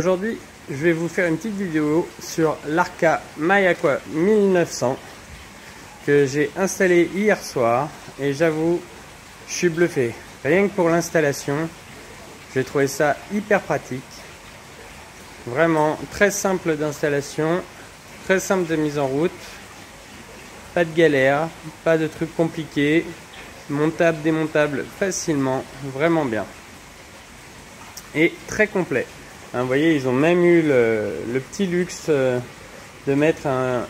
Aujourd'hui, je vais vous faire une petite vidéo sur l'Arca MyAqua 1900 que j'ai installé hier soir et j'avoue, je suis bluffé. Rien que pour l'installation, j'ai trouvé ça hyper pratique. Vraiment très simple d'installation, très simple de mise en route, pas de galère, pas de trucs compliqués, montable, démontable facilement, vraiment bien. Et très complet. Vous voyez, ils ont même eu le petit luxe de mettre un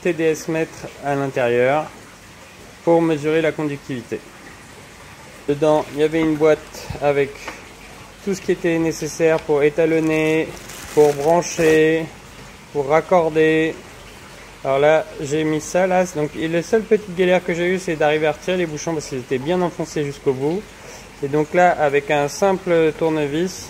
TDS mètre à l'intérieur pour mesurer la conductivité. Dedans, il y avait une boîte avec tout ce qui était nécessaire pour étalonner, pour brancher, pour raccorder. Alors là, j'ai mis ça là. Donc, la seule petite galère que j'ai eue, c'est d'arriver à retirer les bouchons parce qu'ils étaient bien enfoncés jusqu'au bout. Et donc là, avec un simple tournevis,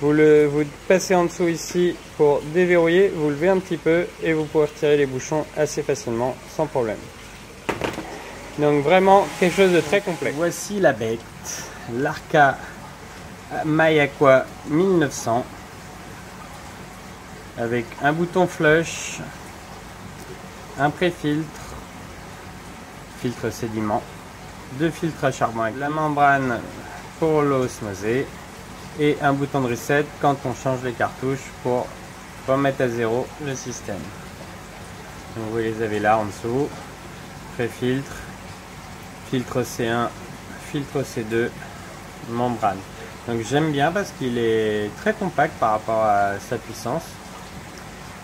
vous passez en dessous ici pour déverrouiller, vous levez un petit peu et vous pouvez retirer les bouchons assez facilement, sans problème. Donc vraiment quelque chose de très complet. Voici la bête, l'Arca MyAqua 1900 avec un bouton flush, un pré-filtre, filtre sédiment, deux filtres à charbon avec la membrane pour l'eau osmosée et un bouton de reset quand on change les cartouches pour remettre à zéro le système. Donc vous les avez là en dessous, pré-filtre, filtre C1, filtre C2, membrane. Donc j'aime bien parce qu'il est très compact par rapport à sa puissance.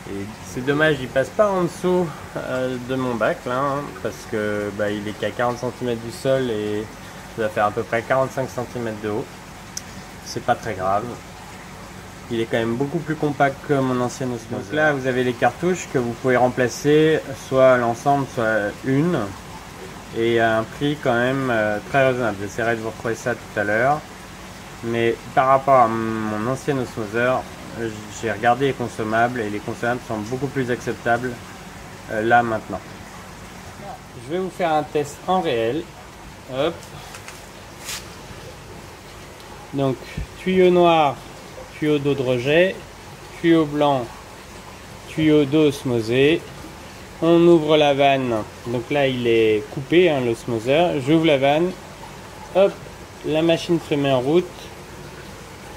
Et c'est dommage, il passe pas en dessous de mon bac là, hein, parce que il est qu'à 40 cm du sol et ça va faire à peu près 45 cm de haut. C'est pas très grave. Il est quand même beaucoup plus compact que mon ancien osmoseur. Donc là, vous avez les cartouches que vous pouvez remplacer, soit l'ensemble, soit une, et à un prix quand même très raisonnable. J'essaierai de vous retrouver ça tout à l'heure. Mais par rapport à mon ancien osmoseur, j'ai regardé les consommables et les consommables sont beaucoup plus acceptables là maintenant. Je vais vous faire un test en réel. Hop. Donc tuyau noir, tuyau d'eau de rejet, tuyau blanc, tuyau d'eau osmosée. On ouvre la vanne, donc là il est coupé hein, l'osmoseur. J'ouvre la vanne, hop, la machine se met en route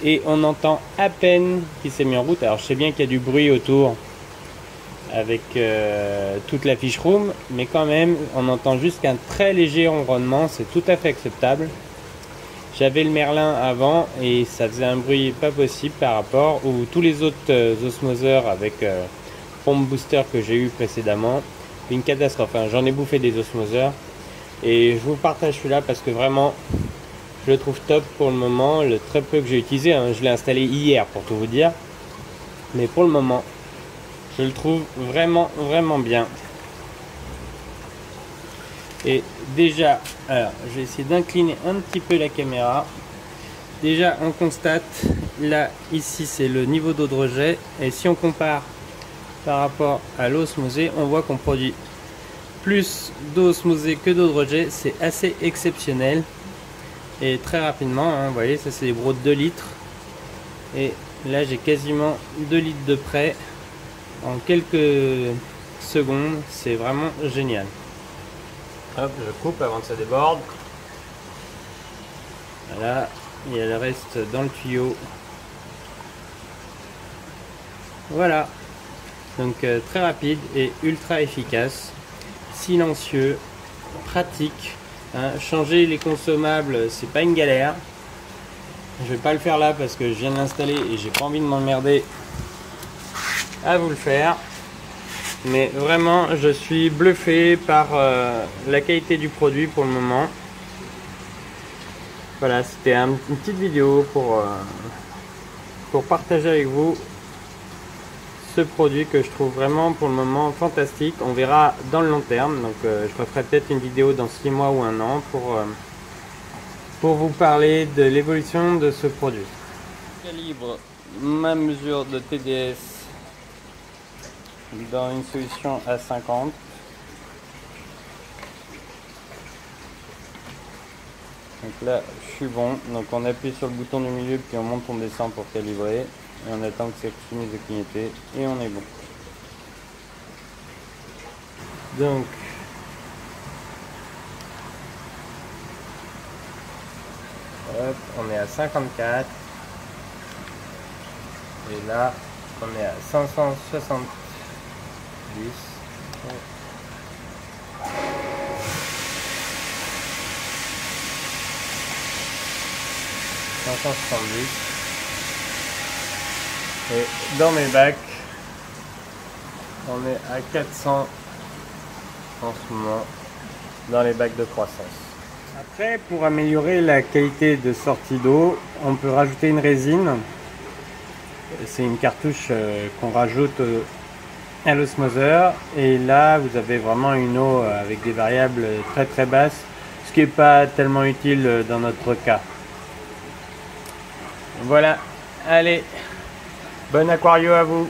et on entend à peine qu'il s'est mis en route. Alors je sais bien qu'il y a du bruit autour avec toute la fiche room, mais quand même on entend juste qu'un très léger ronronnement, c'est tout à fait acceptable. J'avais le Merlin avant et ça faisait un bruit pas possible par rapport aux tous les autres osmoseurs avec pompe booster que j'ai eu précédemment. Une catastrophe, hein. J'en ai bouffé des osmoseurs et je vous partage celui-là parce que vraiment je le trouve top pour le moment. Le très peu que j'ai utilisé, hein, je l'ai installé hier pour tout vous dire, mais pour le moment je le trouve vraiment bien. Et déjà, alors je vais essayer d'incliner un petit peu la caméra. Déjà on constate, là ici c'est le niveau d'eau de rejet, et si on compare par rapport à l'eau osmosée, on voit qu'on produit plus d'eau osmosée que d'eau de rejet. C'est assez exceptionnel et très rapidement, hein, vous voyez, ça c'est des brocs de 2 litres et là j'ai quasiment 2 litres de près en quelques secondes. C'est vraiment génial. Hop, je coupe avant que ça déborde. Voilà, il y a le reste dans le tuyau. Voilà. Donc très rapide et ultra efficace. Silencieux, pratique. Hein. Changer les consommables, c'est pas une galère. Je vais pas le faire là parce que je viens de l'installer et j'ai pas envie de m'emmerder à vous le faire. Mais vraiment, je suis bluffé par la qualité du produit pour le moment. Voilà, c'était une petite vidéo pour partager avec vous ce produit que je trouve vraiment pour le moment fantastique. On verra dans le long terme. Donc je referai peut-être une vidéo dans 6 mois ou 1 an pour vous parler de l'évolution de ce produit. Je calibre ma mesure de TDS dans une solution à 50. Donc là je suis bon, donc on appuie sur le bouton du milieu puis on monte, on descend pour calibrer. Et on attend que ça finisse de clignoter et on est bon. Donc, hop, on est à 54. Et là, on est à 570. 570. Et dans mes bacs, on est à 400 en ce moment dans les bacs de croissance. Après, pour améliorer la qualité de sortie d'eau, on peut rajouter une résine. C'est une cartouche qu'on rajoute à l'osmoseur. Et là, vous avez vraiment une eau avec des variables très très basses, ce qui n'est pas tellement utile dans notre cas. Voilà, allez, bon aquario à vous!